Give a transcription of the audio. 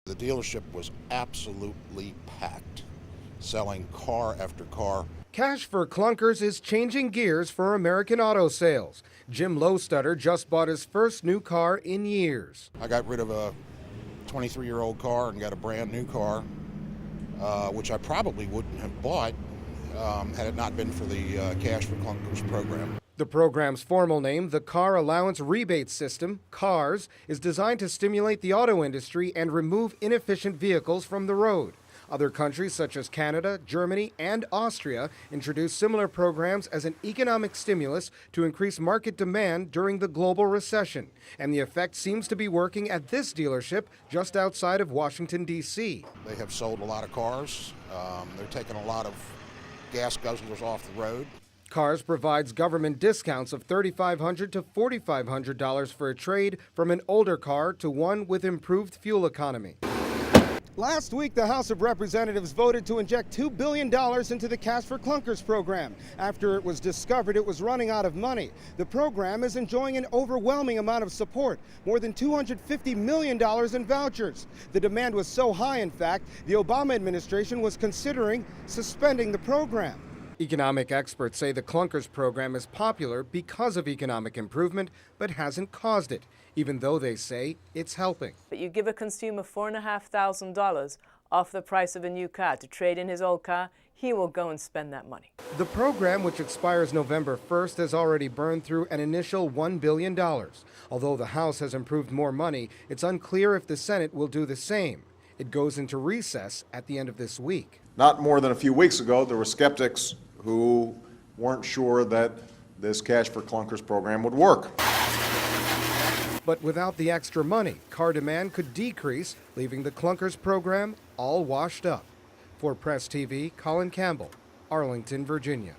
The dealership was absolutely packed, selling car after car. Cash for Clunkers is changing gears for American auto sales. Jim Lowstutter just bought his first new car in years. I got rid of a 23-year-old car and got a brand new car, which I probably wouldn't have bought had it not been for the Cash for Clunkers program. The program's formal name, the Car Allowance Rebate System, CARS, is designed to stimulate the auto industry and remove inefficient vehicles from the road. Other countries such as Canada, Germany, and Austria introduced similar programs as an economic stimulus to increase market demand during the global recession. And the effect seems to be working at this dealership just outside of Washington, D.C. They have sold a lot of cars. They're taking a lot of gas guzzlers off the road. CARS provides government discounts of $3,500 to $4,500 for a trade from an older car to one with improved fuel economy. Last week, the House of Representatives voted to inject $2 billion into the Cash for Clunkers program after it was discovered it was running out of money. The program is enjoying an overwhelming amount of support, more than $250 million in vouchers. The demand was so high, in fact, the Obama administration was considering suspending the program. Economic experts say the Clunkers program is popular because of economic improvement, but hasn't caused it, even though they say it's helping. But you give a consumer $4,500 off the price of a new car to trade in his old car, he will go and spend that money. The program, which expires November 1st, has already burned through an initial $1 billion. Although the House has approved more money, it's unclear if the Senate will do the same. It goes into recess at the end of this week. Not more than a few weeks ago, there were skeptics who weren't sure that this Cash for Clunkers program would work. But without the extra money, car demand could decrease, leaving the Clunkers program all washed up. For Press TV, Colin Campbell, Arlington, Virginia.